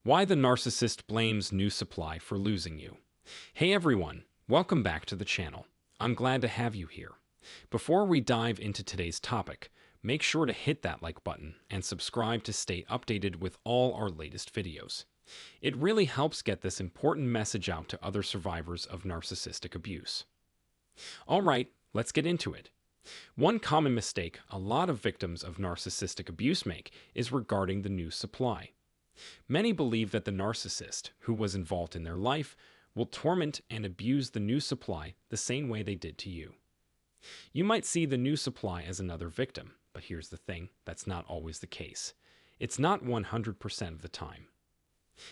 Why the narcissist blames new supply for losing you. Hey everyone, welcome back to the channel. I'm glad to have you here. Before we dive into today's topic, make sure to hit that like button and subscribe to stay updated with all our latest videos. It really helps get this important message out to other survivors of narcissistic abuse. Alright, let's get into it. One common mistake a lot of victims of narcissistic abuse make is regarding the new supply. Many believe that the narcissist, who was involved in their life, will torment and abuse the new supply the same way they did to you. You might see the new supply as another victim, but here's the thing, that's not always the case. It's not 100% of the time.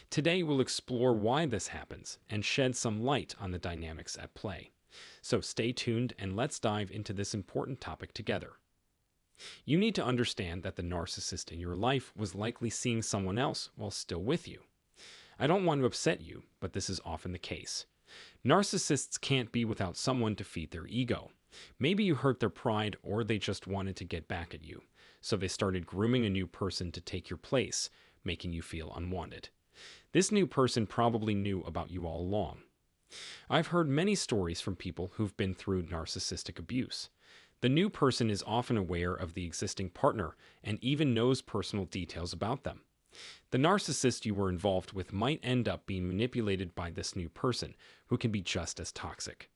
Today we'll explore why this happens and shed some light on the dynamics at play. So stay tuned and let's dive into this important topic together. You need to understand that the narcissist in your life was likely seeing someone else while still with you. I don't want to upset you, but this is often the case. Narcissists can't be without someone to feed their ego. Maybe you hurt their pride or they just wanted to get back at you, so they started grooming a new person to take your place, making you feel unwanted. This new person probably knew about you all along. I've heard many stories from people who've been through narcissistic abuse. The new person is often aware of the existing partner and even knows personal details about them. The narcissist you were involved with might end up being manipulated by this new person, who can be just as toxic.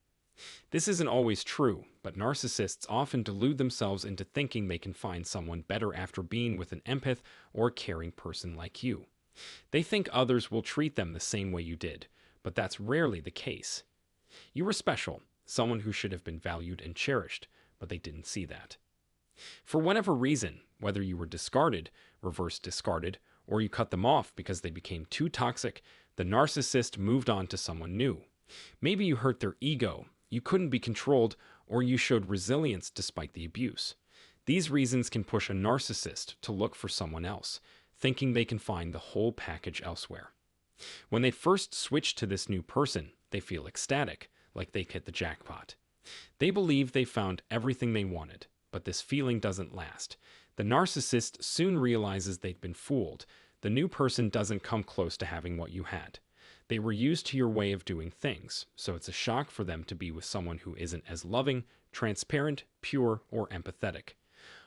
This isn't always true, but narcissists often delude themselves into thinking they can find someone better after being with an empath or caring person like you. They think others will treat them the same way you did, but that's rarely the case. You were special, someone who should have been valued and cherished, but they didn't see that. For whatever reason, whether you were discarded, reverse discarded, or you cut them off because they became too toxic, the narcissist moved on to someone new. Maybe you hurt their ego, you couldn't be controlled, or you showed resilience despite the abuse. These reasons can push a narcissist to look for someone else, thinking they can find the whole package elsewhere. When they first switch to this new person, they feel ecstatic, like they hit the jackpot. They believe they found everything they wanted, but this feeling doesn't last. The narcissist soon realizes they've been fooled. The new person doesn't come close to having what you had. They were used to your way of doing things, so it's a shock for them to be with someone who isn't as loving, transparent, pure, or empathetic.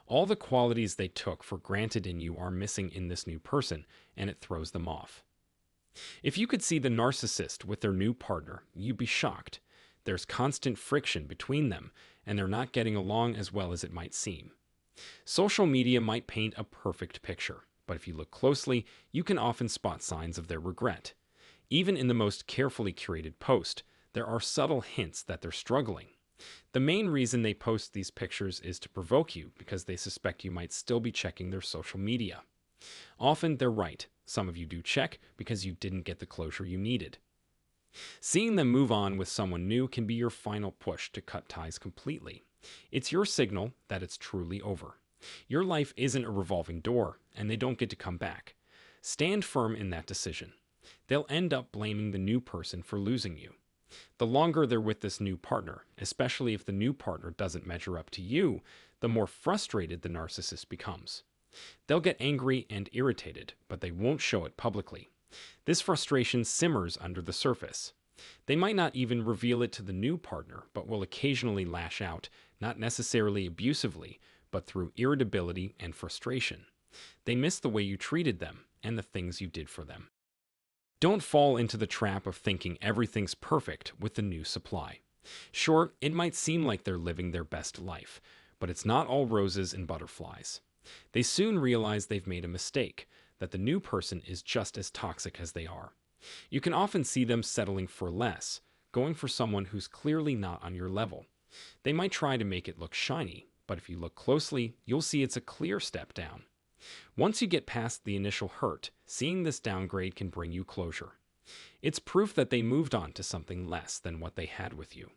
All the qualities they took for granted in you are missing in this new person, and it throws them off. If you could see the narcissist with their new partner, you'd be shocked. There's constant friction between them, and they're not getting along as well as it might seem. Social media might paint a perfect picture, but if you look closely, you can often spot signs of their regret. Even in the most carefully curated post, there are subtle hints that they're struggling. The main reason they post these pictures is to provoke you because they suspect you might still be checking their social media. Often they're right. Some of you do check because you didn't get the closure you needed. Seeing them move on with someone new can be your final push to cut ties completely. It's your signal that it's truly over. Your life isn't a revolving door, and they don't get to come back. Stand firm in that decision. They'll end up blaming the new person for losing you. The longer they're with this new partner, especially if the new partner doesn't measure up to you, the more frustrated the narcissist becomes. They'll get angry and irritated, but they won't show it publicly. This frustration simmers under the surface. They might not even reveal it to the new partner, but will occasionally lash out, not necessarily abusively, but through irritability and frustration. They miss the way you treated them and the things you did for them. Don't fall into the trap of thinking everything's perfect with the new supply. Sure, it might seem like they're living their best life, but it's not all roses and butterflies. They soon realize they've made a mistake, that the new person is just as toxic as they are. You can often see them settling for less, going for someone who's clearly not on your level. They might try to make it look shiny, but if you look closely, you'll see it's a clear step down. Once you get past the initial hurt, seeing this downgrade can bring you closure. It's proof that they moved on to something less than what they had with you.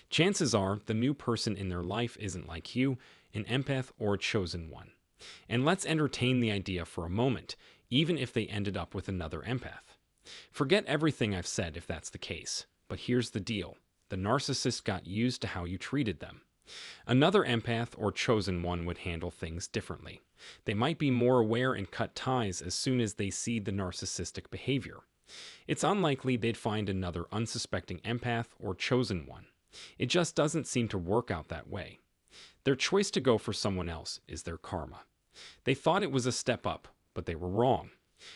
Chances are the new person in their life isn't like you, an empath or a chosen one. And let's entertain the idea for a moment, even if they ended up with another empath. Forget everything I've said if that's the case. But here's the deal. The narcissist got used to how you treated them. Another empath or chosen one would handle things differently. They might be more aware and cut ties as soon as they see the narcissistic behavior. It's unlikely they'd find another unsuspecting empath or chosen one. It just doesn't seem to work out that way. Their choice to go for someone else is their karma. They thought it was a step up, but they were wrong.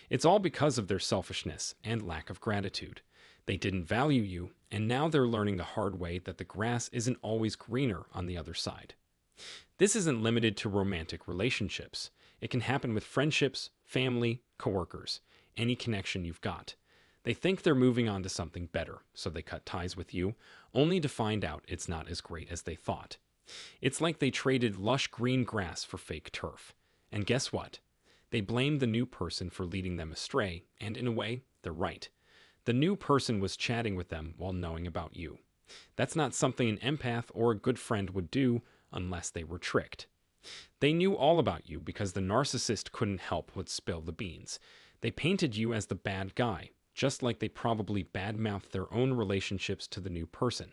It's all because of their selfishness and lack of gratitude. They didn't value you, and now they're learning the hard way that the grass isn't always greener on the other side. This isn't limited to romantic relationships. It can happen with friendships, family, coworkers, any connection you've got. They think they're moving on to something better, so they cut ties with you, only to find out it's not as great as they thought. It's like they traded lush green grass for fake turf. And guess what? They blame the new person for leading them astray, and in a way, they're right. The new person was chatting with them while knowing about you. That's not something an empath or a good friend would do unless they were tricked. They knew all about you because the narcissist couldn't help but spill the beans. They painted you as the bad guy, just like they probably badmouthed their own relationships to the new person.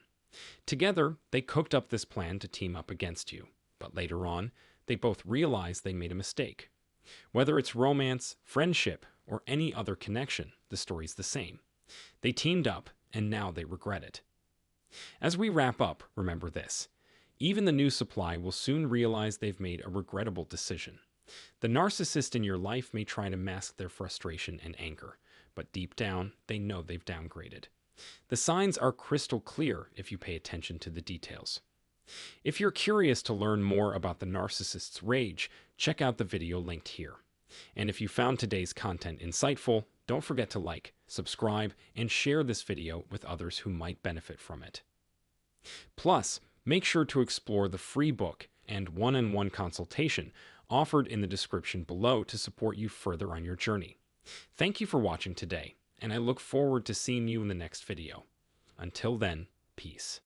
Together, they cooked up this plan to team up against you. But later on, they both realized they made a mistake. Whether it's romance, friendship, or any other connection, the story's the same. They teamed up, and now they regret it. As we wrap up, remember this. Even the new supply will soon realize they've made a regrettable decision. The narcissist in your life may try to mask their frustration and anger, but deep down, they know they've downgraded. The signs are crystal clear if you pay attention to the details. If you're curious to learn more about the narcissist's rage, check out the video linked here. And if you found today's content insightful, don't forget to like, subscribe, and share this video with others who might benefit from it. Plus, make sure to explore the free book and one-on-one consultation offered in the description below to support you further on your journey. Thank you for watching today, and I look forward to seeing you in the next video. Until then, peace.